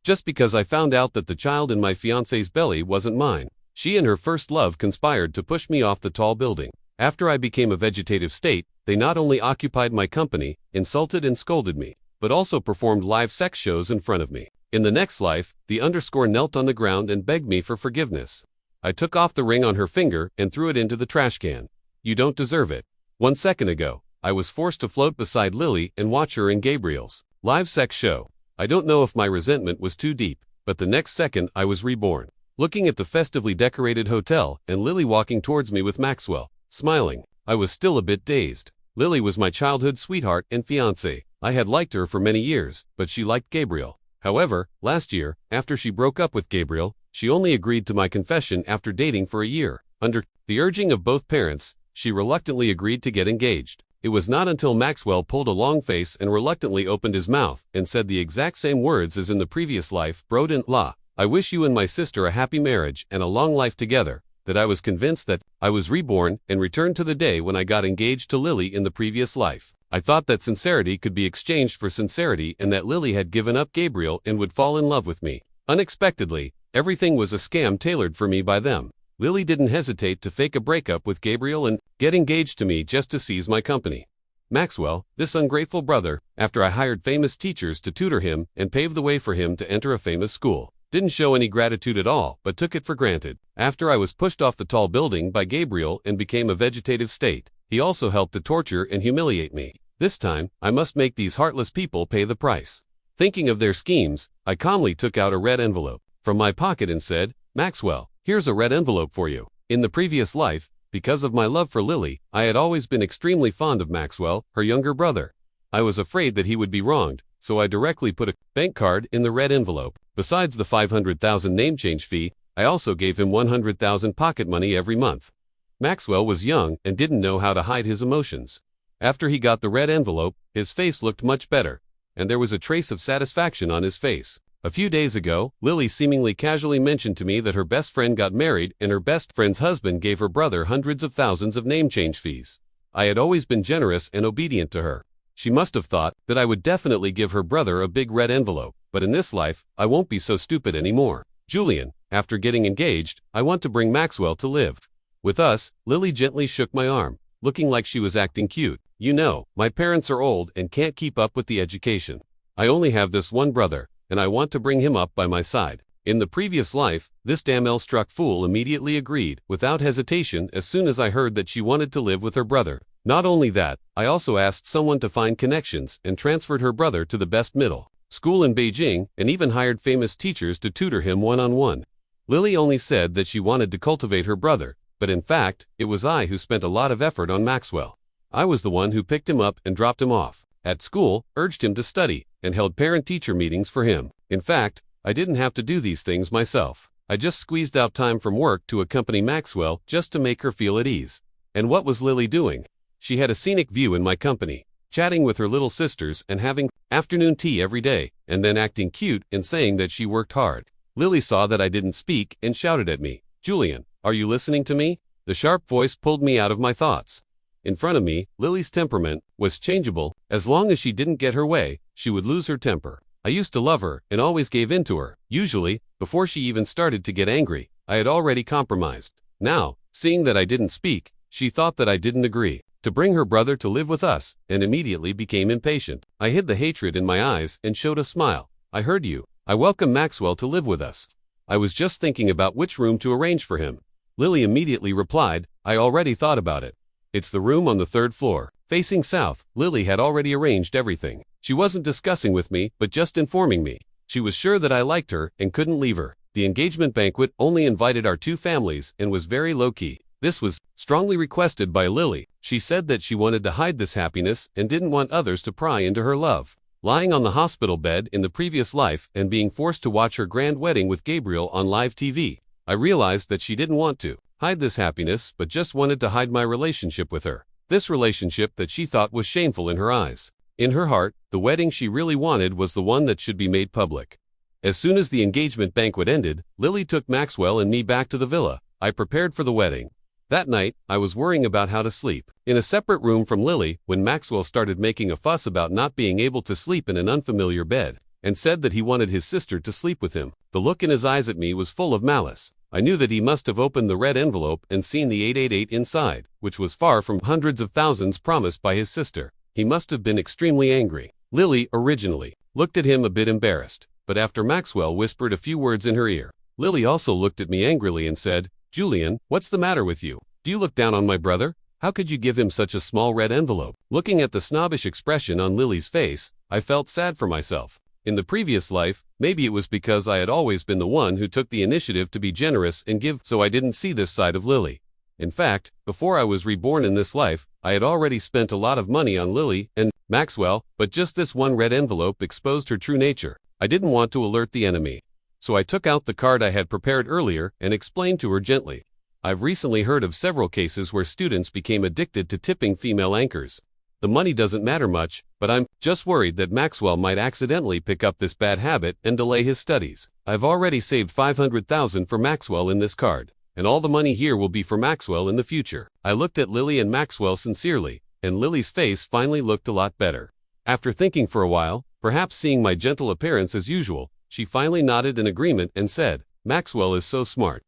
just because I found out that the child in my fiancé's belly wasn't mine. She and her first love conspired to push me off the tall building. After I became a vegetative state, they not only occupied my company, insulted and scolded me, but also performed live sex shows in front of me. In the next life, the underscore knelt on the ground and begged me for forgiveness. I took off the ring on her finger and threw it into the trash can. You don't deserve it. 1 second ago, I was forced to float beside Lily and watch her in Gabriel's live sex show. I don't know if my resentment was too deep, but the next second I was reborn, looking at the festively decorated hotel and Lily walking towards me with Maxwell, smiling. I was still a bit dazed. Lily was my childhood sweetheart and fiancée. I had liked her for many years, but she liked Gabriel. However, last year, after she broke up with Gabriel, she only agreed to my confession after dating for a year. Under the urging of both parents, she reluctantly agreed to get engaged. It was not until Maxwell pulled a long face and reluctantly opened his mouth and said the exact same words as in the previous life, Broden la, I wish you and my sister a happy marriage and a long life together, that I was convinced that I was reborn and returned to the day when I got engaged to Lily in the previous life. I thought that sincerity could be exchanged for sincerity and that Lily had given up Gabriel and would fall in love with me. Unexpectedly, everything was a scam tailored for me by them. Lily didn't hesitate to fake a breakup with Gabriel and get engaged to me just to seize my company. Maxwell, this ungrateful brother, after I hired famous teachers to tutor him and pave the way for him to enter a famous school, didn't show any gratitude at all but took it for granted. After I was pushed off the tall building by Gabriel and became a vegetative state, he also helped to torture and humiliate me. This time, I must make these heartless people pay the price. Thinking of their schemes, I calmly took out a red envelope from my pocket and said, Maxwell, here's a red envelope for you. In the previous life, because of my love for Lily, I had always been extremely fond of Maxwell, her younger brother. I was afraid that he would be wronged, so I directly put a bank card in the red envelope. Besides the 500,000 name change fee, I also gave him 100,000 pocket money every month. Maxwell was young and didn't know how to hide his emotions. After he got the red envelope, his face looked much better, and there was a trace of satisfaction on his face. A few days ago, Lily seemingly casually mentioned to me that her best friend got married and her best friend's husband gave her brother hundreds of thousands of name change fees. I had always been generous and obedient to her. She must have thought that I would definitely give her brother a big red envelope, but in this life, I won't be so stupid anymore. Julian, after getting engaged, I want to bring Maxwell to live with us. Lily gently shook my arm, looking like she was acting cute. You know, my parents are old and can't keep up with the education. I only have this one brother, and I want to bring him up by my side. In the previous life, this damn L-struck fool immediately agreed, without hesitation, as soon as I heard that she wanted to live with her brother. Not only that, I also asked someone to find connections and transferred her brother to the best middle school in Beijing and even hired famous teachers to tutor him one-on-one. Lily only said that she wanted to cultivate her brother, but in fact, it was I who spent a lot of effort on Maxwell. I was the one who picked him up and dropped him off at school, urged him to study, and held parent-teacher meetings for him. In fact, I didn't have to do these things myself. I just squeezed out time from work to accompany Maxwell just to make her feel at ease. And what was Lily doing? She had a scenic view in my company, chatting with her little sisters and having afternoon tea every day, and then acting cute and saying that she worked hard. Lily saw that I didn't speak and shouted at me, Julian, are you listening to me? The sharp voice pulled me out of my thoughts. In front of me, Lily's temperament was changeable. As long as she didn't get her way, she would lose her temper. I used to love her and always gave in to her. Usually, before she even started to get angry, I had already compromised. Now, seeing that I didn't speak, she thought that I didn't agree to bring her brother to live with us and immediately became impatient. I hid the hatred in my eyes and showed a smile. I heard you. I welcome Maxwell to live with us. I was just thinking about which room to arrange for him. Lily immediately replied, I already thought about it. It's the room on the 3rd floor, facing south. Lily had already arranged everything. She wasn't discussing with me, but just informing me. She was sure that I liked her and couldn't leave her. The engagement banquet only invited our two families and was very low-key. This was strongly requested by Lily. She said that she wanted to hide this happiness and didn't want others to pry into her love. Lying on the hospital bed in the previous life and being forced to watch her grand wedding with Gabriel on live TV, I realized that she didn't want to hide this happiness but just wanted to hide my relationship with her. This relationship that she thought was shameful in her eyes. In her heart, the wedding she really wanted was the one that should be made public. As soon as the engagement banquet ended, Lily took Maxwell and me back to the villa. I prepared for the wedding. That night, I was worrying about how to sleep. In a separate room from Lily, when Maxwell started making a fuss about not being able to sleep in an unfamiliar bed, and said that he wanted his sister to sleep with him. The look in his eyes at me was full of malice. I knew that he must have opened the red envelope and seen the 888 inside, which was far from hundreds of thousands promised by his sister. He must have been extremely angry. Lily, originally, looked at him a bit embarrassed, but after Maxwell whispered a few words in her ear, Lily also looked at me angrily and said, "Julian, what's the matter with you? Do you look down on my brother? How could you give him such a small red envelope?" Looking at the snobbish expression on Lily's face, I felt sad for myself. In the previous life, maybe it was because I had always been the one who took the initiative to be generous and give, so I didn't see this side of Lily. In fact, before I was reborn in this life, I had already spent a lot of money on Lily and Maxwell, but just this one red envelope exposed her true nature. I didn't want to alert the enemy. So I took out the card I had prepared earlier and explained to her gently. I've recently heard of several cases where students became addicted to tipping female anchors. The money doesn't matter much, but I'm just worried that Maxwell might accidentally pick up this bad habit and delay his studies. I've already saved $500,000 for Maxwell in this card, and all the money here will be for Maxwell in the future. I looked at Lily and Maxwell sincerely, and Lily's face finally looked a lot better. After thinking for a while, perhaps seeing my gentle appearance as usual, she finally nodded in agreement and said, "Maxwell is so smart.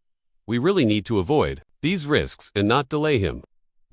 We really need to avoid these risks and not delay him."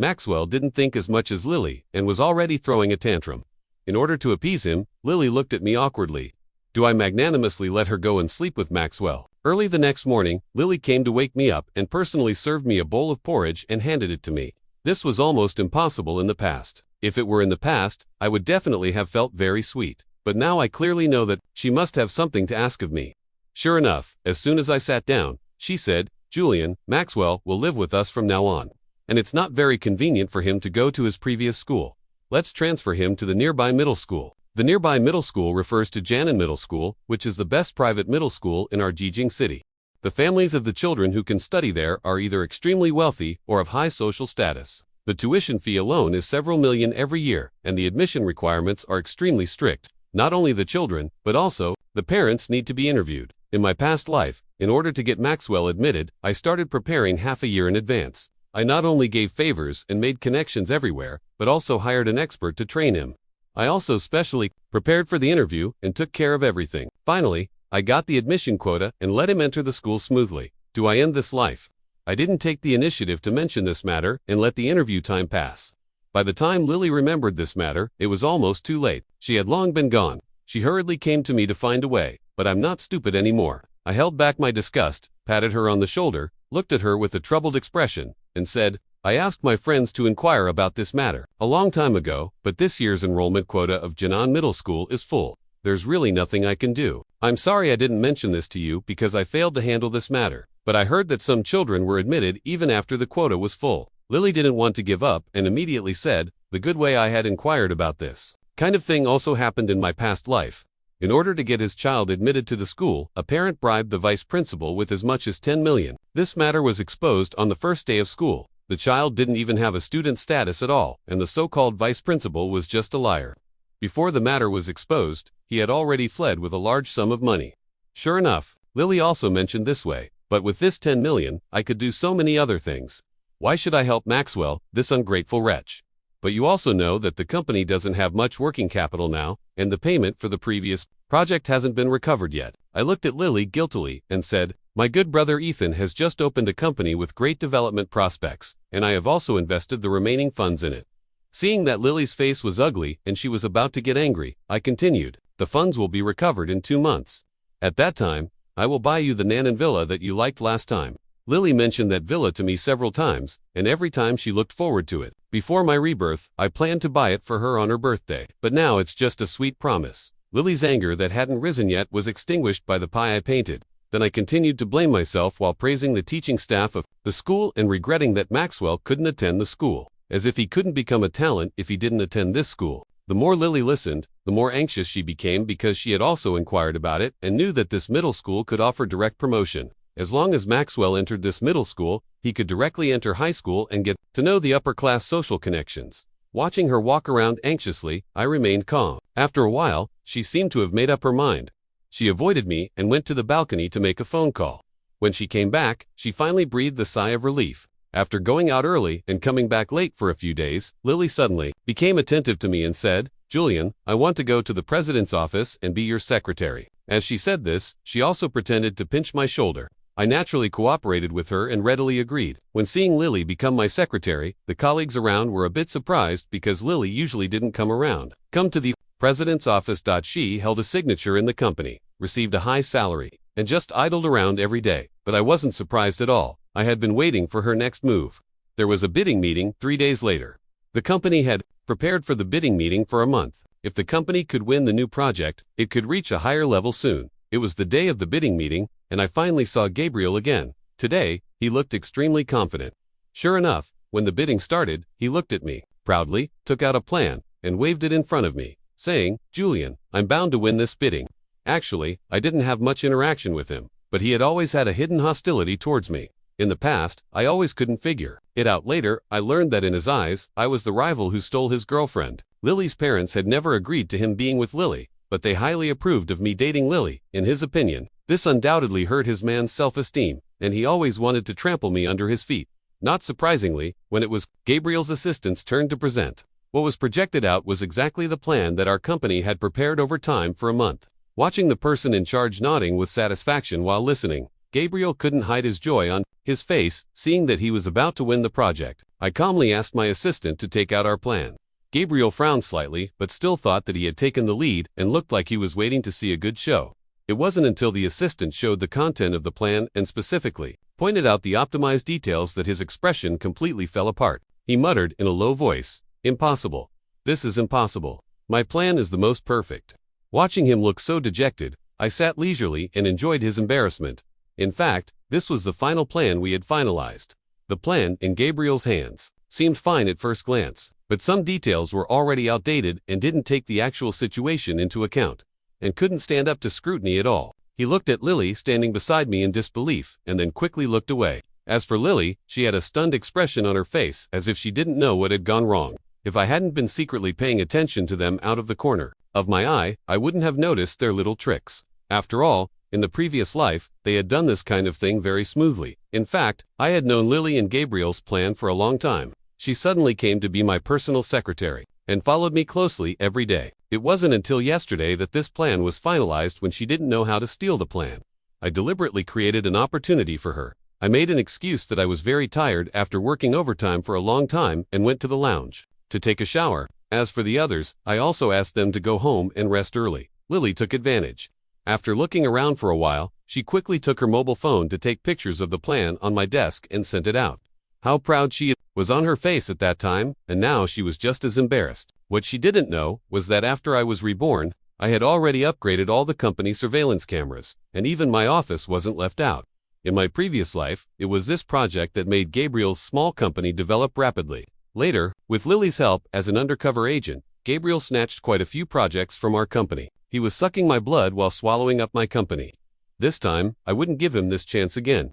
Maxwell didn't think as much as Lily and was already throwing a tantrum. In order to appease him, Lily looked at me awkwardly. Do I magnanimously let her go and sleep with Maxwell? Early the next morning, Lily came to wake me up and personally served me a bowl of porridge and handed it to me. This was almost impossible in the past. If it were in the past, I would definitely have felt very sweet. But now I clearly know that she must have something to ask of me. Sure enough, as soon as I sat down, she said, "Julian, Maxwell will live with us from now on. And it's not very convenient for him to go to his previous school. Let's transfer him to the nearby middle school." The nearby middle school refers to Janan Middle School, which is the best private middle school in our Jijing city. The families of the children who can study there are either extremely wealthy or of high social status. The tuition fee alone is several million every year, and the admission requirements are extremely strict. Not only the children, but also, the parents need to be interviewed. In my past life, in order to get Maxwell admitted, I started preparing half a year in advance. I not only gave favors and made connections everywhere, but also hired an expert to train him. I also specially prepared for the interview and took care of everything. Finally, I got the admission quota and let him enter the school smoothly. Do I end this life? I didn't take the initiative to mention this matter and let the interview time pass. By the time Lily remembered this matter, it was almost too late. She had long been gone. She hurriedly came to me to find a way, but I'm not stupid anymore. I held back my disgust, patted her on the shoulder, looked at her with a troubled expression, and said, "I asked my friends to inquire about this matter a long time ago, but this year's enrollment quota of Janan Middle School is full. There's really nothing I can do. I'm sorry I didn't mention this to you because I failed to handle this matter, but I heard that some children were admitted even after the quota was full." Lily didn't want to give up and immediately said, "The good way I had inquired about this kind of thing also happened in my past life." In order to get his child admitted to the school, a parent bribed the vice principal with as much as 10 million. This matter was exposed on the first day of school. The child didn't even have a student status at all, and the so-called vice principal was just a liar. Before the matter was exposed, he had already fled with a large sum of money. Sure enough, Lily also mentioned this way, "But with this 10 million, I could do so many other things. Why should I help Maxwell, this ungrateful wretch? But you also know that the company doesn't have much working capital now, and the payment for the previous project hasn't been recovered yet." I looked at Lily guiltily and said, "My good brother Ethan has just opened a company with great development prospects, and I have also invested the remaining funds in it." Seeing that Lily's face was ugly and she was about to get angry, I continued, "The funds will be recovered in 2 months. At that time, I will buy you the Nanan villa that you liked last time." Lily mentioned that villa to me several times, and every time she looked forward to it. Before my rebirth, I planned to buy it for her on her birthday, but now it's just a sweet promise. Lily's anger that hadn't risen yet was extinguished by the pie I painted. Then I continued to blame myself while praising the teaching staff of the school and regretting that Maxwell couldn't attend the school, as if he couldn't become a talent if he didn't attend this school. The more Lily listened, the more anxious she became because she had also inquired about it and knew that this middle school could offer direct promotion. As long as Maxwell entered this middle school, he could directly enter high school and get to know the upper-class social connections. Watching her walk around anxiously, I remained calm. After a while, she seemed to have made up her mind. She avoided me and went to the balcony to make a phone call. When she came back, she finally breathed a sigh of relief. After going out early and coming back late for a few days, Lily suddenly became attentive to me and said, "Julian, I want to go to the president's office and be your secretary." As she said this, she also pretended to pinch my shoulder. I naturally cooperated with her and readily agreed. When seeing Lily become my secretary, the colleagues around were a bit surprised because Lily usually didn't come around. Come to the president's office. She held a signature in the company, received a high salary, and just idled around every day. But I wasn't surprised at all. I had been waiting for her next move. There was a bidding meeting 3 days later. The company had prepared for the bidding meeting for a month. If the company could win the new project, it could reach a higher level soon. It was the day of the bidding meeting, and I finally saw Gabriel again. Today, he looked extremely confident. Sure enough, when the bidding started, he looked at me, proudly, took out a plan, and waved it in front of me, saying, "Julian, I'm bound to win this bidding." Actually, I didn't have much interaction with him, but he had always had a hidden hostility towards me. In the past, I always couldn't figure it out. Later, I learned that in his eyes, I was the rival who stole his girlfriend. Lily's parents had never agreed to him being with Lily, but they highly approved of me dating Lily. In his opinion, this undoubtedly hurt his man's self-esteem, and he always wanted to trample me under his feet. Not surprisingly, when it was Gabriel's assistant's turn to present, what was projected out was exactly the plan that our company had prepared over time for a month. Watching the person in charge nodding with satisfaction while listening, Gabriel couldn't hide his joy on his face, seeing that he was about to win the project. I calmly asked my assistant to take out our plan. Gabriel frowned slightly, but still thought that he had taken the lead and looked like he was waiting to see a good show. It wasn't until the assistant showed the content of the plan and specifically pointed out the optimized details that his expression completely fell apart. He muttered in a low voice, "Impossible. This is impossible. My plan is the most perfect." Watching him look so dejected, I sat leisurely and enjoyed his embarrassment. In fact, this was the final plan we had finalized. The plan, in Gabriel's hands, seemed fine at first glance, but some details were already outdated and didn't take the actual situation into account, and couldn't stand up to scrutiny at all. He looked at Lily standing beside me in disbelief, and then quickly looked away. As for Lily, she had a stunned expression on her face as if she didn't know what had gone wrong. If I hadn't been secretly paying attention to them out of the corner of my eye, I wouldn't have noticed their little tricks. After all, in the previous life, they had done this kind of thing very smoothly. In fact, I had known Lily and Gabriel's plan for a long time. She suddenly came to be my personal secretary, and followed me closely every day. It wasn't until yesterday that this plan was finalized when she didn't know how to steal the plan. I deliberately created an opportunity for her. I made an excuse that I was very tired after working overtime for a long time and went to the lounge to take a shower. As for the others, I also asked them to go home and rest early. Lily took advantage. After looking around for a while, she quickly took her mobile phone to take pictures of the plan on my desk and sent it out. How proud she was on her face at that time, and now she was just as embarrassed. What she didn't know was that after I was reborn, I had already upgraded all the company surveillance cameras, and even my office wasn't left out. In my previous life, it was this project that made Gabriel's small company develop rapidly. Later, with Lily's help as an undercover agent, Gabriel snatched quite a few projects from our company. He was sucking my blood while swallowing up my company. This time, I wouldn't give him this chance again.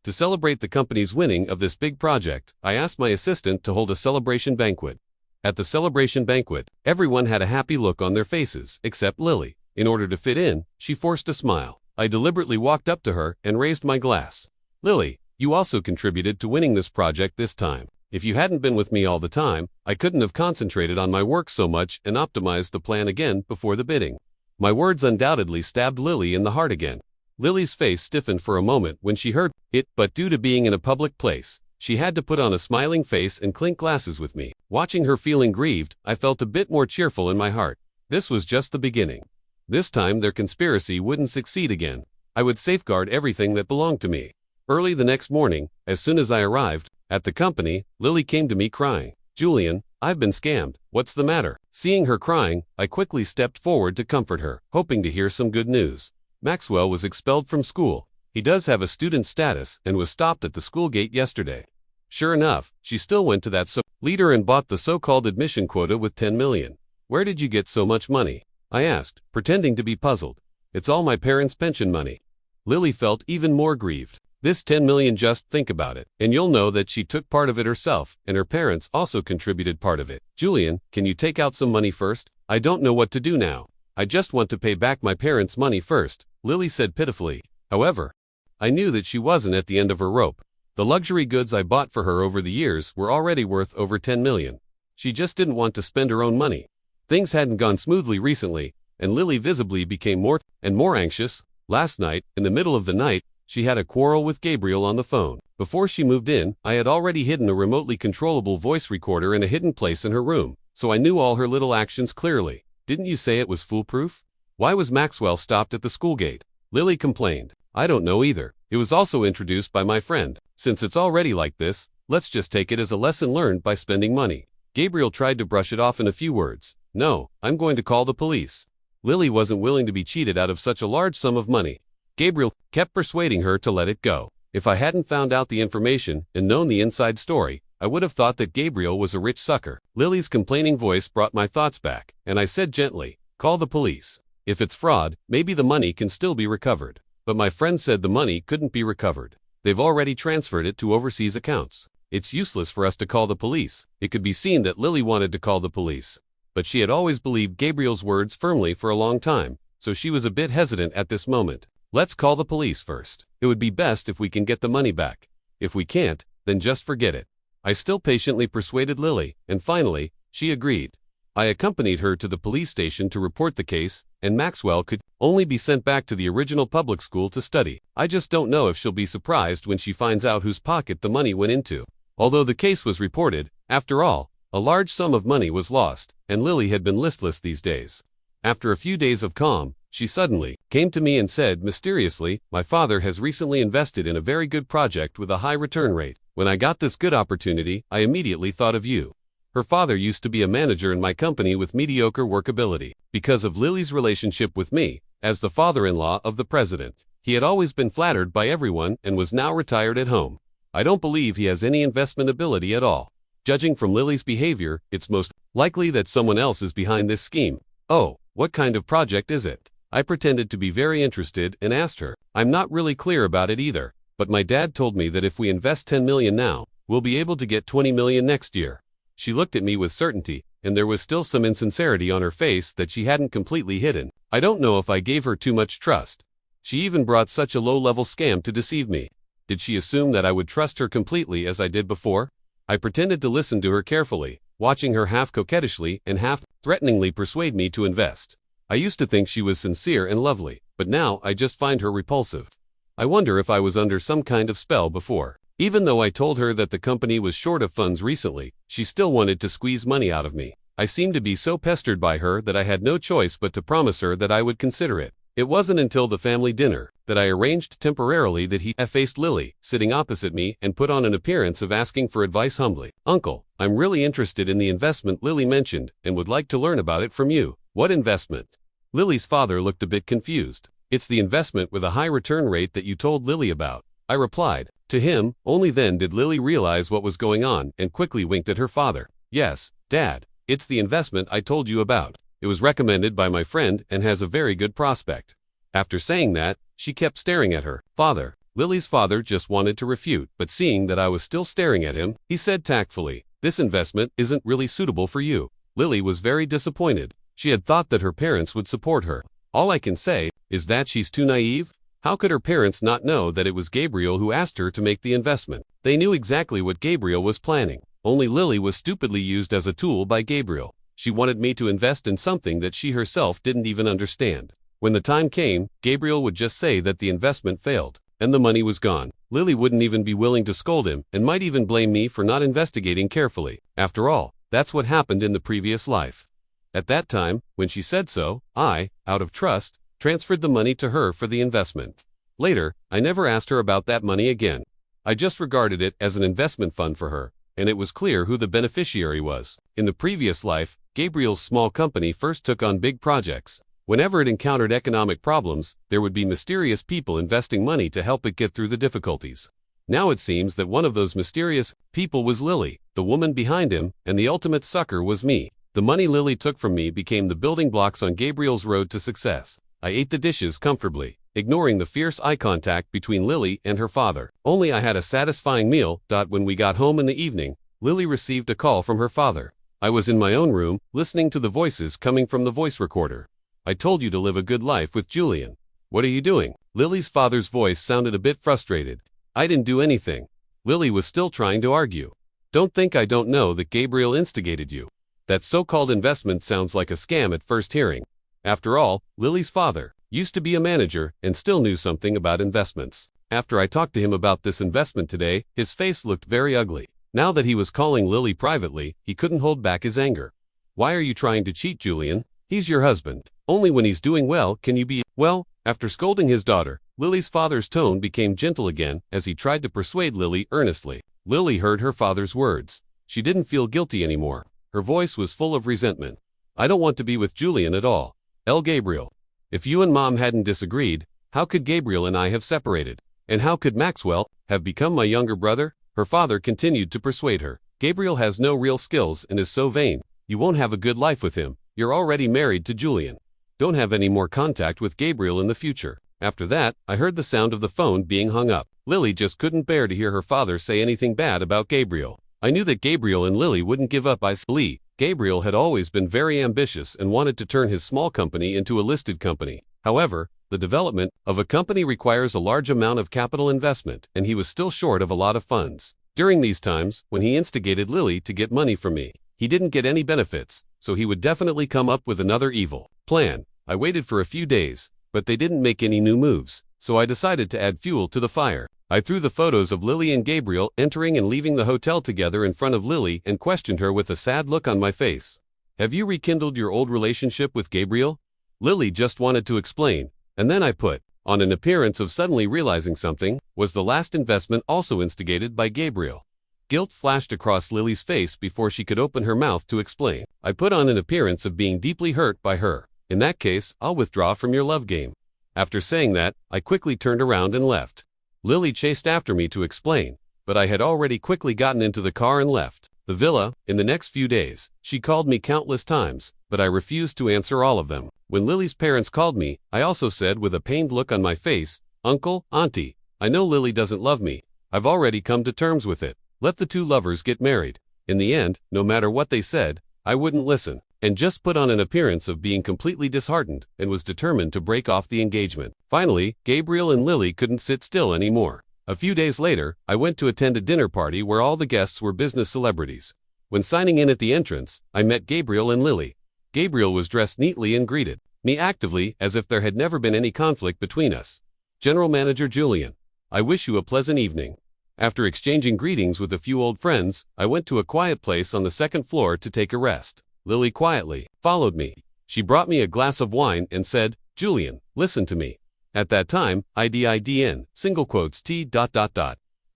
To celebrate the company's winning of this big project, I asked my assistant to hold a celebration banquet. At the celebration banquet, everyone had a happy look on their faces, except Lily. In order to fit in, she forced a smile. I deliberately walked up to her and raised my glass. "Lily, you also contributed to winning this project this time. If you hadn't been with me all the time, I couldn't have concentrated on my work so much and optimized the plan again before the bidding." My words undoubtedly stabbed Lily in the heart again. Lily's face stiffened for a moment when she heard it, but due to being in a public place, she had to put on a smiling face and clink glasses with me. Watching her feeling grieved, I felt a bit more cheerful in my heart. This was just the beginning. This time their conspiracy wouldn't succeed again. I would safeguard everything that belonged to me. Early the next morning, as soon as I arrived at the company, Lily came to me crying, "Julian, I've been scammed. What's the matter?" Seeing her crying, I quickly stepped forward to comfort her, hoping to hear some good news. "Maxwell was expelled from school. He does have a student status and was stopped at the school gate yesterday." Sure enough, she still went to that leader and bought the so-called admission quota with 10 million. "Where did you get so much money?" I asked, pretending to be puzzled. "It's all my parents' pension money." Lily felt even more grieved. "This 10 million, just think about it, and you'll know that she took part of it herself, and her parents also contributed part of it. Julian, can you take out some money first? I don't know what to do now. I just want to pay back my parents' money first," Lily said pitifully. However, I knew that she wasn't at the end of her rope. The luxury goods I bought for her over the years were already worth over 10 million. She just didn't want to spend her own money. Things hadn't gone smoothly recently, and Lily visibly became more and more anxious. Last night, in the middle of the night, she had a quarrel with Gabriel on the phone. Before she moved in, I had already hidden a remotely controllable voice recorder in a hidden place in her room, so I knew all her little actions clearly. Didn't you say it was foolproof? Why was Maxwell stopped at the school gate? Lily complained. I don't know either. It was also introduced by my friend. Since it's already like this, let's just take it as a lesson learned by spending money. Gabriel tried to brush it off in a few words. No, I'm going to call the police. Lily wasn't willing to be cheated out of such a large sum of money. Gabriel kept persuading her to let it go. If I hadn't found out the information and known the inside story, I would have thought that Gabriel was a rich sucker. Lily's complaining voice brought my thoughts back, and I said gently, call the police. If it's fraud, maybe the money can still be recovered. But my friend said the money couldn't be recovered. They've already transferred it to overseas accounts. It's useless for us to call the police. It could be seen that Lily wanted to call the police. But she had always believed Gabriel's words firmly for a long time, so she was a bit hesitant at this moment. Let's call the police first. It would be best if we can get the money back. If we can't, then just forget it. I still patiently persuaded Lily, and finally, she agreed. I accompanied her to the police station to report the case, and Maxwell could only be sent back to the original public school to study. I just don't know if she'll be surprised when she finds out whose pocket the money went into. Although the case was reported, after all, a large sum of money was lost, and Lily had been listless these days. After a few days of calm, she suddenly came to me and said mysteriously, my father has recently invested in a very good project with a high return rate. When I got this good opportunity, I immediately thought of you. Her father used to be a manager in my company with mediocre workability. Because of Lily's relationship with me, as the father-in-law of the president, he had always been flattered by everyone and was now retired at home. I don't believe he has any investment ability at all. Judging from Lily's behavior, it's most likely that someone else is behind this scheme. Oh, what kind of project is it? I pretended to be very interested and asked her. I'm not really clear about it either, but my dad told me that if we invest 10 million now, we'll be able to get 20 million next year. She looked at me with certainty, and there was still some insincerity on her face that she hadn't completely hidden. I don't know if I gave her too much trust. She even brought such a low-level scam to deceive me. Did she assume that I would trust her completely as I did before? I pretended to listen to her carefully, watching her half coquettishly and half threateningly persuade me to invest. I used to think she was sincere and lovely, but now I just find her repulsive. I wonder if I was under some kind of spell before. Even though I told her that the company was short of funds recently, she still wanted to squeeze money out of me. I seemed to be so pestered by her that I had no choice but to promise her that I would consider it. It wasn't until the family dinner that I arranged temporarily that he faced Lily, sitting opposite me, and put on an appearance of asking for advice humbly. Uncle, I'm really interested in the investment Lily mentioned and would like to learn about it from you. What investment? Lily's father looked a bit confused. It's the investment with a high return rate that you told Lily about, I replied. To him, only then did Lily realize what was going on and quickly winked at her father. Yes, Dad, it's the investment I told you about. It was recommended by my friend and has a very good prospect. After saying that, she kept staring at her father. Lily's father just wanted to refute, but seeing that I was still staring at him, he said tactfully, this investment isn't really suitable for you. Lily was very disappointed. She had thought that her parents would support her. All I can say is that she's too naive. How could her parents not know that it was Gabriel who asked her to make the investment? They knew exactly what Gabriel was planning. Only Lily was stupidly used as a tool by Gabriel. She wanted me to invest in something that she herself didn't even understand. When the time came, Gabriel would just say that the investment failed, and the money was gone. Lily wouldn't even be willing to scold him, and might even blame me for not investigating carefully. After all, that's what happened in the previous life. At that time, when she said so, I, out of trust, transferred the money to her for the investment. Later, I never asked her about that money again. I just regarded it as an investment fund for her, and it was clear who the beneficiary was. In the previous life, Gabriel's small company first took on big projects. Whenever it encountered economic problems, there would be mysterious people investing money to help it get through the difficulties. Now it seems that one of those mysterious people was Lily, the woman behind him, and the ultimate sucker was me. The money Lily took from me became the building blocks on Gabriel's road to success. I ate the dishes comfortably, ignoring the fierce eye contact between Lily and her father. Only I had a satisfying meal. When we got home in the evening, Lily received a call from her father. I was in my own room, listening to the voices coming from the voice recorder. I told you to live a good life with Julian. What are you doing? Lily's father's voice sounded a bit frustrated. I didn't do anything. Lily was still trying to argue. Don't think I don't know that Gabriel instigated you. That so-called investment sounds like a scam at first hearing. After all, Lily's father used to be a manager and still knew something about investments. After I talked to him about this investment today, his face looked very ugly. Now that he was calling Lily privately, he couldn't hold back his anger. Why are you trying to cheat, Julian? He's your husband. Only when he's doing well can you be well. After scolding his daughter, Lily's father's tone became gentle again as he tried to persuade Lily earnestly. Lily heard her father's words. She didn't feel guilty anymore. Her voice was full of resentment. I don't want to be with Julian at all. Gabriel. If you and Mom hadn't disagreed, how could Gabriel and I have separated? And how could Maxwell have become my younger brother? Her father continued to persuade her. Gabriel has no real skills and is so vain. You won't have a good life with him. You're already married to Julian. Don't have any more contact with Gabriel in the future. After that, I heard the sound of the phone being hung up. Lily just couldn't bear to hear her father say anything bad about Gabriel. I knew that Gabriel and Lily wouldn't give up easily. Gabriel had always been very ambitious and wanted to turn his small company into a listed company. However, the development of a company requires a large amount of capital investment, and he was still short of a lot of funds. During these times, when he instigated Lily to get money from me, he didn't get any benefits, so he would definitely come up with another evil plan. I waited for a few days, but they didn't make any new moves, so I decided to add fuel to the fire. I threw the photos of Lily and Gabriel entering and leaving the hotel together in front of Lily and questioned her with a sad look on my face. Have you rekindled your old relationship with Gabriel? Lily just wanted to explain, and then I put on an appearance of suddenly realizing something. Was the last investment also instigated by Gabriel? Guilt flashed across Lily's face before she could open her mouth to explain. I put on an appearance of being deeply hurt by her. In that case, I'll withdraw from your love game. After saying that, I quickly turned around and left. Lily chased after me to explain, but I had already quickly gotten into the car and left the villa. In the next few days, she called me countless times, but I refused to answer all of them. When Lily's parents called me, I also said with a pained look on my face, Uncle, Auntie, I know Lily doesn't love me. I've already come to terms with it. Let the two lovers get married. In the end, no matter what they said, I wouldn't listen, and just put on an appearance of being completely disheartened and was determined to break off the engagement. Finally, Gabriel and Lily couldn't sit still anymore. A few days later, I went to attend a dinner party where all the guests were business celebrities. When signing in at the entrance, I met Gabriel and Lily. Gabriel was dressed neatly and greeted me actively as if there had never been any conflict between us. General Manager Julian, I wish you a pleasant evening. After exchanging greetings with a few old friends, I went to a quiet place on the second floor to take a rest. Lily quietly followed me. She brought me a glass of wine and said, Julian, listen to me. At that time, IDIDN, single quotes T.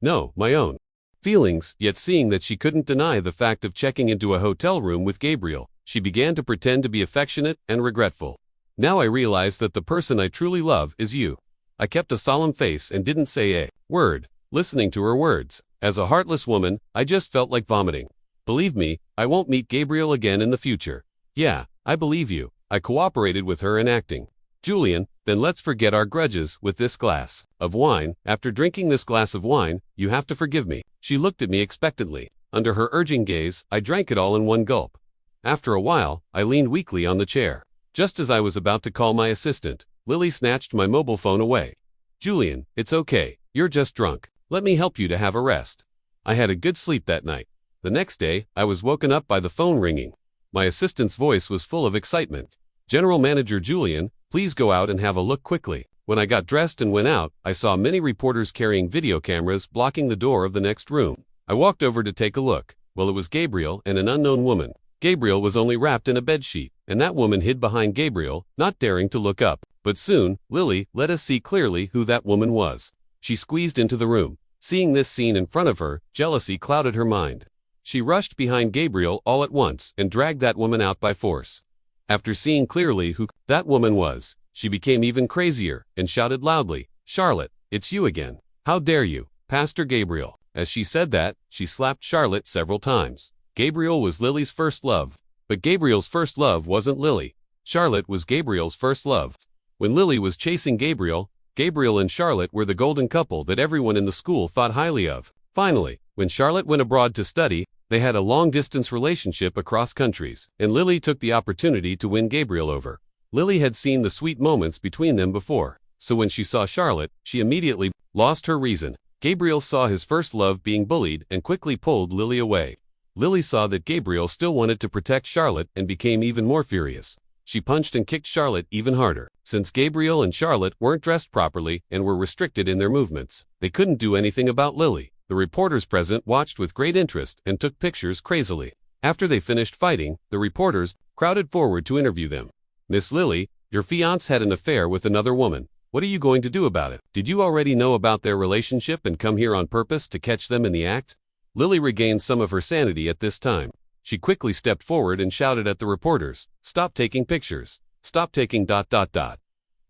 No, my own feelings, yet seeing that she couldn't deny the fact of checking into a hotel room with Gabriel, she began to pretend to be affectionate and regretful. Now I realize that the person I truly love is you. I kept a solemn face and didn't say a word, listening to her words. As a heartless woman, I just felt like vomiting. Believe me, I won't meet Gabriel again in the future. Yeah, I believe you. I cooperated with her in acting. Julian, then let's forget our grudges with this glass of wine. After drinking this glass of wine, you have to forgive me. She looked at me expectantly. Under her urging gaze, I drank it all in one gulp. After a while, I leaned weakly on the chair. Just as I was about to call my assistant, Lily snatched my mobile phone away. Julian, it's okay. You're just drunk. Let me help you to have a rest. I had a good sleep that night. The next day, I was woken up by the phone ringing. My assistant's voice was full of excitement. General Manager Julian, please go out and have a look quickly. When I got dressed and went out, I saw many reporters carrying video cameras blocking the door of the next room. I walked over to take a look. Well, it was Gabriel and an unknown woman. Gabriel was only wrapped in a bedsheet, and that woman hid behind Gabriel, not daring to look up. But soon, Lily let us see clearly who that woman was. She squeezed into the room. Seeing this scene in front of her, jealousy clouded her mind. She rushed behind Gabriel all at once and dragged that woman out by force. After seeing clearly who that woman was, she became even crazier and shouted loudly, Charlotte, it's you again. How dare you, Pastor Gabriel. As she said that, she slapped Charlotte several times. Gabriel was Lily's first love, but Gabriel's first love wasn't Lily. Charlotte was Gabriel's first love. When Lily was chasing Gabriel, Gabriel and Charlotte were the golden couple that everyone in the school thought highly of. Finally, when Charlotte went abroad to study, they had a long-distance relationship across countries, and Lily took the opportunity to win Gabriel over. Lily had seen the sweet moments between them before, so when she saw Charlotte, she immediately lost her reason. Gabriel saw his first love being bullied and quickly pulled Lily away. Lily saw that Gabriel still wanted to protect Charlotte and became even more furious. She punched and kicked Charlotte even harder. Since Gabriel and Charlotte weren't dressed properly and were restricted in their movements, they couldn't do anything about Lily. The reporters present watched with great interest and took pictures crazily. After they finished fighting, the reporters crowded forward to interview them. "Miss Lily, your fiancé had an affair with another woman. What are you going to do about it? Did you already know about their relationship and come here on purpose to catch them in the act?" Lily regained some of her sanity at this time. She quickly stepped forward and shouted at the reporters, "Stop taking pictures. Stop taking ...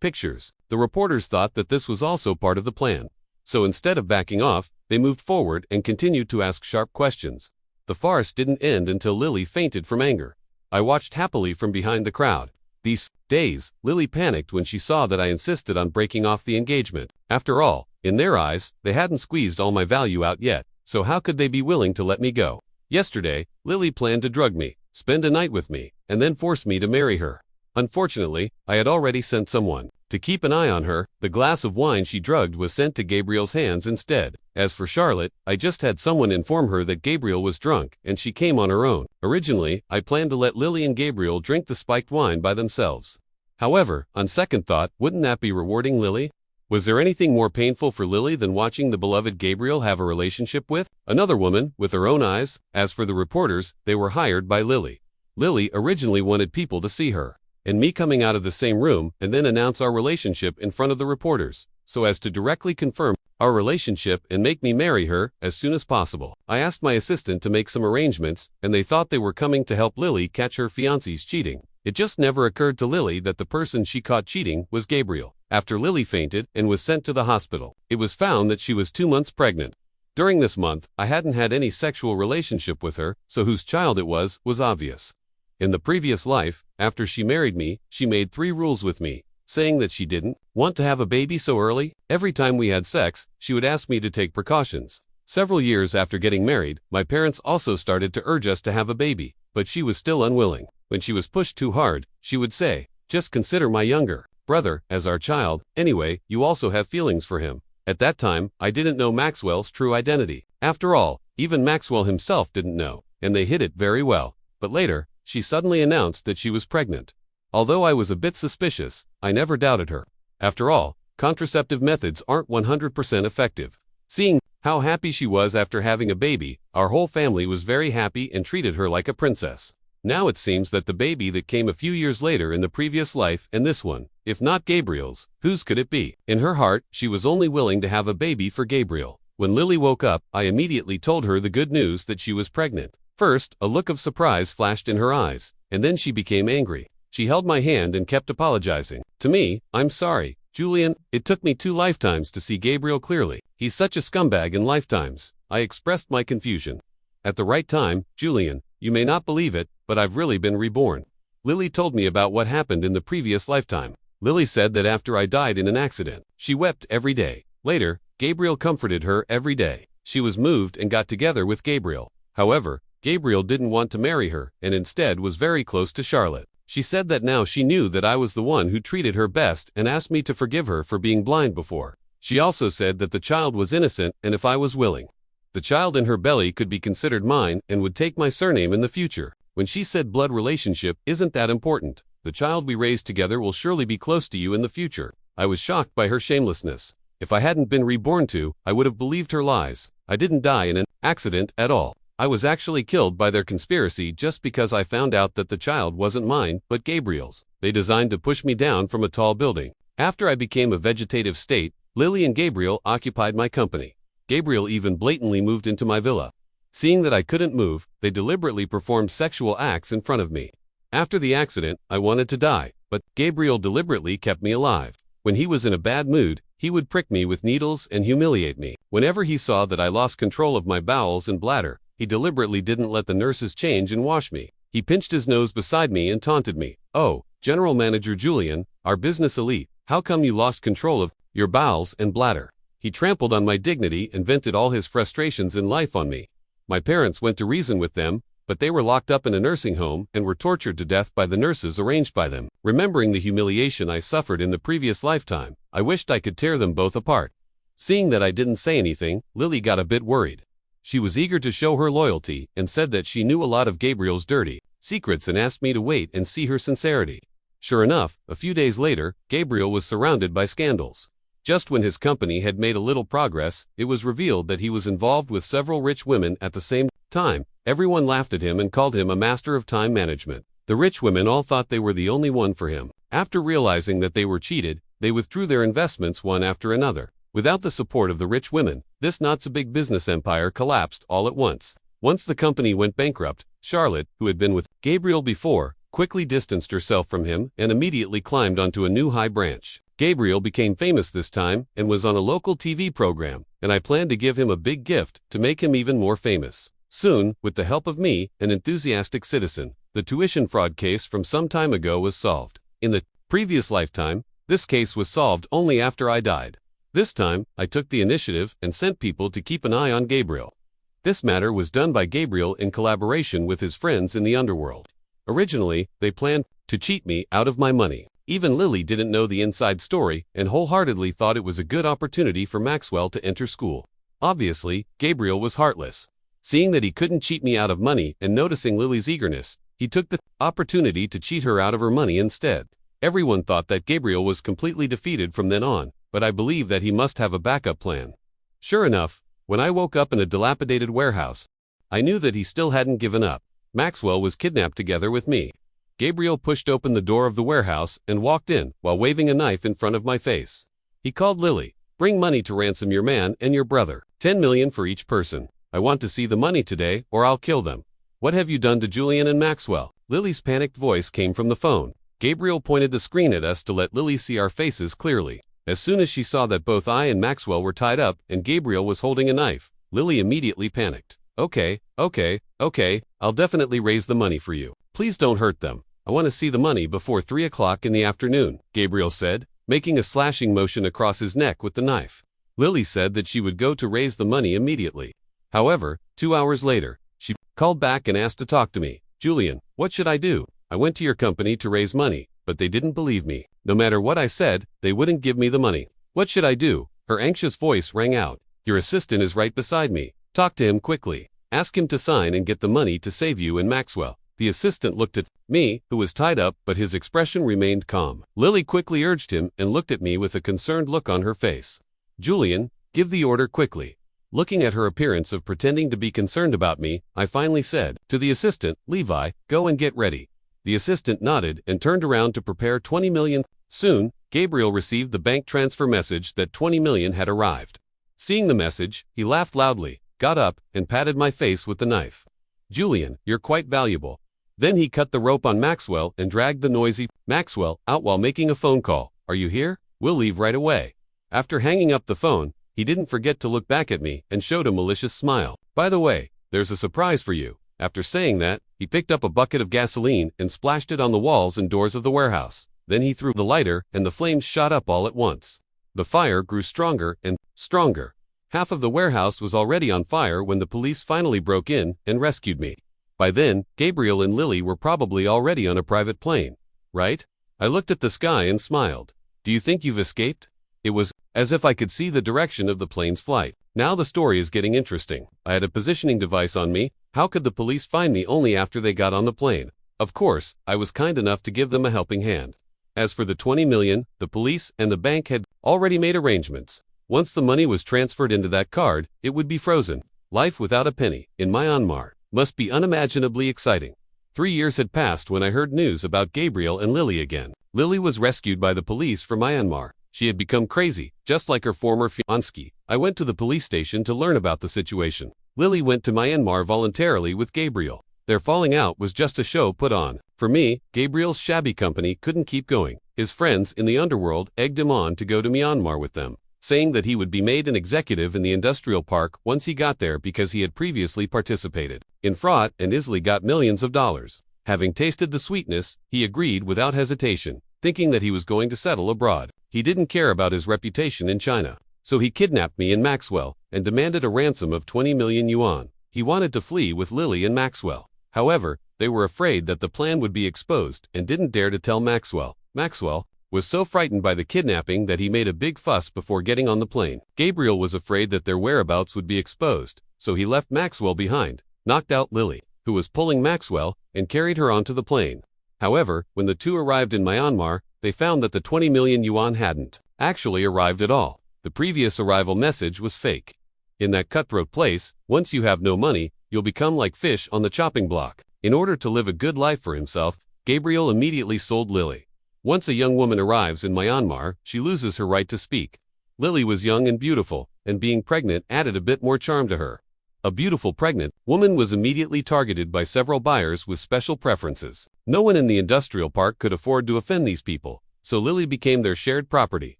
pictures." The reporters thought that this was also part of the plan. So instead of backing off, they moved forward and continued to ask sharp questions. The farce didn't end until Lily fainted from anger. I watched happily from behind the crowd. These days, Lily panicked when she saw that I insisted on breaking off the engagement. After all, in their eyes, they hadn't squeezed all my value out yet, so how could they be willing to let me go? Yesterday, Lily planned to drug me, spend a night with me, and then force me to marry her. Unfortunately, I had already sent someone to keep an eye on her. The glass of wine she drugged was sent to Gabriel's hands instead. As for Charlotte, I just had someone inform her that Gabriel was drunk, and she came on her own. Originally, I planned to let Lily and Gabriel drink the spiked wine by themselves. However, on second thought, wouldn't that be rewarding Lily? Was there anything more painful for Lily than watching the beloved Gabriel have a relationship with another woman with her own eyes? As for the reporters, they were hired by Lily. Lily originally wanted people to see her and me coming out of the same room and then announce our relationship in front of the reporters, so as to directly confirm our relationship and make me marry her as soon as possible. I asked my assistant to make some arrangements, and they thought they were coming to help Lily catch her fiancé's cheating. It just never occurred to Lily that the person she caught cheating was Gabriel. After Lily fainted and was sent to the hospital, it was found that she was 2 months pregnant. During this month, I hadn't had any sexual relationship with her, so whose child it was obvious. In the previous life, after she married me, she made 3 rules with me, saying that she didn't want to have a baby so early. Every time we had sex, she would ask me to take precautions. Several years after getting married, my parents also started to urge us to have a baby, but she was still unwilling. When she was pushed too hard, she would say, "Just consider my younger brother as our child. Anyway, you also have feelings for him." At that time, I didn't know Maxwell's true identity. After all, even Maxwell himself didn't know, and they hid it very well. But later, she suddenly announced that she was pregnant. Although I was a bit suspicious, I never doubted her. After all, contraceptive methods aren't 100% effective. Seeing how happy she was after having a baby, our whole family was very happy and treated her like a princess. Now it seems that the baby that came a few years later in the previous life and this one, if not Gabriel's, whose could it be? In her heart, she was only willing to have a baby for Gabriel. When Lily woke up, I immediately told her the good news that she was pregnant. First, a look of surprise flashed in her eyes, and then she became angry. She held my hand and kept apologizing. To me, "I'm sorry, Julian, it took me 2 lifetimes to see Gabriel clearly. He's such a scumbag in lifetimes." I expressed my confusion. "At the right time, Julian, you may not believe it, but I've really been reborn." Lily told me about what happened in the previous lifetime. Lily said that after I died in an accident, she wept every day. Later, Gabriel comforted her every day. She was moved and got together with Gabriel. However, Gabriel didn't want to marry her and instead was very close to Charlotte. She said that now she knew that I was the one who treated her best and asked me to forgive her for being blind before. She also said that the child was innocent and if I was willing, the child in her belly could be considered mine and would take my surname in the future. When she said blood relationship isn't that important, the child we raised together will surely be close to you in the future. I was shocked by her shamelessness. If I hadn't been reborn too, I would have believed her lies. I didn't die in an accident at all. I was actually killed by their conspiracy just because I found out that the child wasn't mine, but Gabriel's. They designed to push me down from a tall building. After I became a vegetative state, Lily and Gabriel occupied my company. Gabriel even blatantly moved into my villa. Seeing that I couldn't move, they deliberately performed sexual acts in front of me. After the accident, I wanted to die, but Gabriel deliberately kept me alive. When he was in a bad mood, he would prick me with needles and humiliate me. Whenever he saw that I lost control of my bowels and bladder, he deliberately didn't let the nurses change and wash me. He pinched his nose beside me and taunted me. "Oh, General Manager Julian, our business elite, how come you lost control of your bowels and bladder?" He trampled on my dignity and vented all his frustrations in life on me. My parents went to reason with them, but they were locked up in a nursing home and were tortured to death by the nurses arranged by them. Remembering the humiliation I suffered in the previous lifetime, I wished I could tear them both apart. Seeing that I didn't say anything, Lily got a bit worried. She was eager to show her loyalty and said that she knew a lot of Gabriel's dirty secrets and asked me to wait and see her sincerity. Sure enough, a few days later, Gabriel was surrounded by scandals. Just when his company had made a little progress, it was revealed that he was involved with several rich women at the same time. Everyone laughed at him and called him a master of time management. The rich women all thought they were the only one for him. After realizing that they were cheated, they withdrew their investments one after another. Without the support of the rich women, this not-so-big business empire collapsed all at once. Once the company went bankrupt, Charlotte, who had been with Gabriel before, quickly distanced herself from him and immediately climbed onto a new high branch. Gabriel became famous this time and was on a local TV program, and I planned to give him a big gift to make him even more famous. Soon, with the help of me, an enthusiastic citizen, the tuition fraud case from some time ago was solved. In the previous lifetime, this case was solved only after I died. This time, I took the initiative and sent people to keep an eye on Gabriel. This matter was done by Gabriel in collaboration with his friends in the underworld. Originally, they planned to cheat me out of my money. Even Lily didn't know the inside story and wholeheartedly thought it was a good opportunity for Maxwell to enter school. Obviously, Gabriel was heartless. Seeing that he couldn't cheat me out of money and noticing Lily's eagerness, he took the opportunity to cheat her out of her money instead. Everyone thought that Gabriel was completely defeated from then on, but I believe that he must have a backup plan. Sure enough, when I woke up in a dilapidated warehouse, I knew that he still hadn't given up. Maxwell was kidnapped together with me. Gabriel pushed open the door of the warehouse and walked in while waving a knife in front of my face. He called Lily. "Bring money to ransom your man and your brother. 10 million for each person. I want to see the money today or I'll kill them." "What have you done to Julian and Maxwell?" Lily's panicked voice came from the phone. Gabriel pointed the screen at us to let Lily see our faces clearly. As soon as she saw that both I and Maxwell were tied up and Gabriel was holding a knife, Lily immediately panicked. Okay, I'll definitely raise the money for you. Please don't hurt them. I want to see the money before 3 o'clock in the afternoon," Gabriel said, making a slashing motion across his neck with the knife. Lily said that she would go to raise the money immediately. However, 2 hours later, she called back and asked to talk to me. "Julian, what should I do? I went to your company to raise money, but they didn't believe me. No matter what I said, they wouldn't give me the money. What should I do?" Her anxious voice rang out. "Your assistant is right beside me. Talk to him quickly. Ask him to sign and get the money to save you and Maxwell." The assistant looked at me, who was tied up, but his expression remained calm. Lily quickly urged him and looked at me with a concerned look on her face. "Julian, give the order quickly." Looking at her appearance of pretending to be concerned about me, I finally said to the assistant, "Levi, go and get ready." The assistant nodded and turned around to prepare 20 million. Soon, Gabriel received the bank transfer message that 20 million had arrived. Seeing the message, he laughed loudly, got up, and patted my face with the knife. "Julian, you're quite valuable." Then he cut the rope on Maxwell and dragged the noisy Maxwell out while making a phone call. "Are you here? We'll leave right away." After hanging up the phone, he didn't forget to look back at me and showed a malicious smile. "By the way, there's a surprise for you." After saying that, he picked up a bucket of gasoline and splashed it on the walls and doors of the warehouse. Then he threw the lighter and the flames shot up all at once. The fire grew stronger and stronger. Half of the warehouse was already on fire when the police finally broke in and rescued me. By then, Gabriel and Lily were probably already on a private plane, right? I looked at the sky and smiled. "Do you think you've escaped?" It was as if I could see the direction of the plane's flight. Now the story is getting interesting. I had a positioning device on me. How could the police find me only after they got on the plane? Of course, I was kind enough to give them a helping hand. As for the 20 million, the police and the bank had already made arrangements. Once the money was transferred into that card, it would be frozen. Life without a penny in Myanmar must be unimaginably exciting. 3 years had passed when I heard news about Gabriel and Lily again. Lily was rescued by the police from Myanmar. She had become crazy, just like her former fiancé. I went to the police station to learn about the situation. Lily went to Myanmar voluntarily with Gabriel. Their falling out was just a show put on. For me, Gabriel's shabby company couldn't keep going. His friends in the underworld egged him on to go to Myanmar with them, saying that he would be made an executive in the industrial park once he got there because he had previously participated in fraud and easily got millions of dollars. Having tasted the sweetness, he agreed without hesitation, thinking that he was going to settle abroad. He didn't care about his reputation in China. So he kidnapped me and Maxwell and demanded a ransom of 20 million yuan. He wanted to flee with Lily and Maxwell. However, they were afraid that the plan would be exposed and didn't dare to tell Maxwell. Maxwell was so frightened by the kidnapping that he made a big fuss before getting on the plane. Gabriel was afraid that their whereabouts would be exposed, so he left Maxwell behind, knocked out Lily, who was pulling Maxwell, and carried her onto the plane. However, when the two arrived in Myanmar, they found that the 20 million yuan hadn't actually arrived at all. The previous arrival message was fake. In that cutthroat place, once you have no money, you'll become like fish on the chopping block. In order to live a good life for himself, Gabriel immediately sold Lily. Once a young woman arrives in Myanmar, she loses her right to speak. Lily was young and beautiful, and being pregnant added a bit more charm to her. A beautiful pregnant woman was immediately targeted by several buyers with special preferences. No one in the industrial park could afford to offend these people, so Lily became their shared property.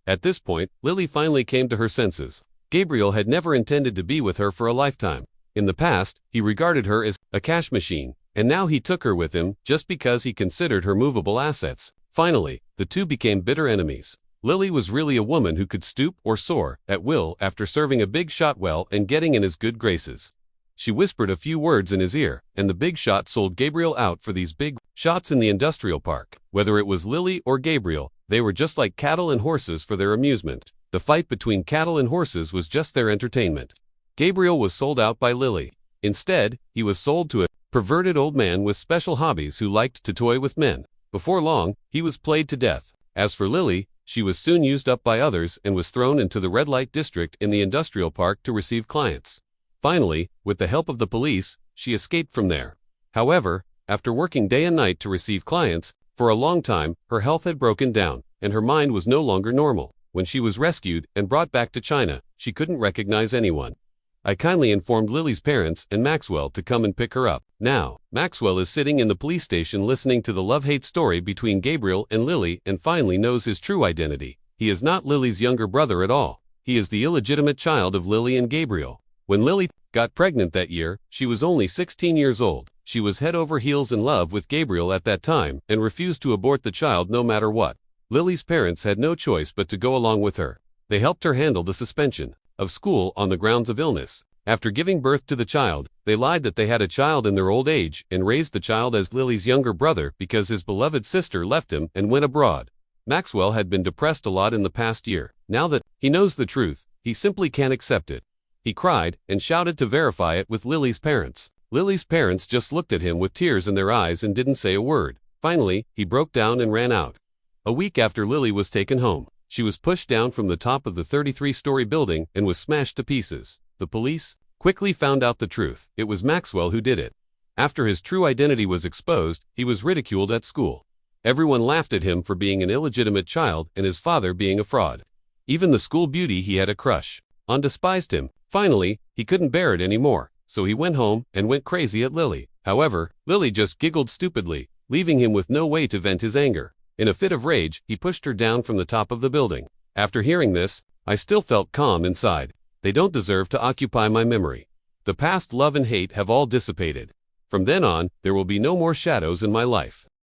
At this point, Lily finally came to her senses. Gabriel had never intended to be with her for a lifetime. In the past, he regarded her as a cash machine, and now he took her with him just because he considered her movable assets. Finally, the two became bitter enemies. Lily was really a woman who could stoop or soar at will after serving a big shot well and getting in his good graces. She whispered a few words in his ear, and the big shot sold Gabriel out for these big shots in the industrial park. Whether it was Lily or Gabriel, they were just like cattle and horses for their amusement. The fight between cattle and horses was just their entertainment. Gabriel was sold out by Lily. Instead, he was sold to a perverted old man with special hobbies who liked to toy with men. Before long, he was played to death. As for Lily, she was soon used up by others and was thrown into the red light district in the industrial park to receive clients. Finally, with the help of the police, she escaped from there. However, after working day and night to receive clients, for a long time, her health had broken down, and her mind was no longer normal. When she was rescued and brought back to China, she couldn't recognize anyone. I kindly informed Lily's parents and Maxwell to come and pick her up. Now, Maxwell is sitting in the police station listening to the love-hate story between Gabriel and Lily and finally knows his true identity. He is not Lily's younger brother at all. He is the illegitimate child of Lily and Gabriel. When Lily got pregnant that year, she was only 16 years old. She was head over heels in love with Gabriel at that time and refused to abort the child no matter what. Lily's parents had no choice but to go along with her. They helped her handle the suspension of school on the grounds of illness. After giving birth to the child, they lied that they had a child in their old age and raised the child as Lily's younger brother because his beloved sister left him and went abroad. Maxwell had been depressed a lot in the past year. Now that he knows the truth, he simply can't accept it. He cried and shouted to verify it with Lily's parents. Lily's parents just looked at him with tears in their eyes and didn't say a word. Finally, he broke down and ran out. A week after Lily was taken home, she was pushed down from the top of the 33-story building and was smashed to pieces. The police quickly found out the truth. It was Maxwell who did it. After his true identity was exposed, he was ridiculed at school. Everyone laughed at him for being an illegitimate child and his father being a fraud. Even the school beauty he had a crush on despised him. Finally, he couldn't bear it anymore, so he went home and went crazy at Lily. However, Lily just giggled stupidly, leaving him with no way to vent his anger. In a fit of rage, he pushed her down from the top of the building. After hearing this, I still felt calm inside. They don't deserve to occupy my memory. The past love and hate have all dissipated. From then on, there will be no more shadows in my life.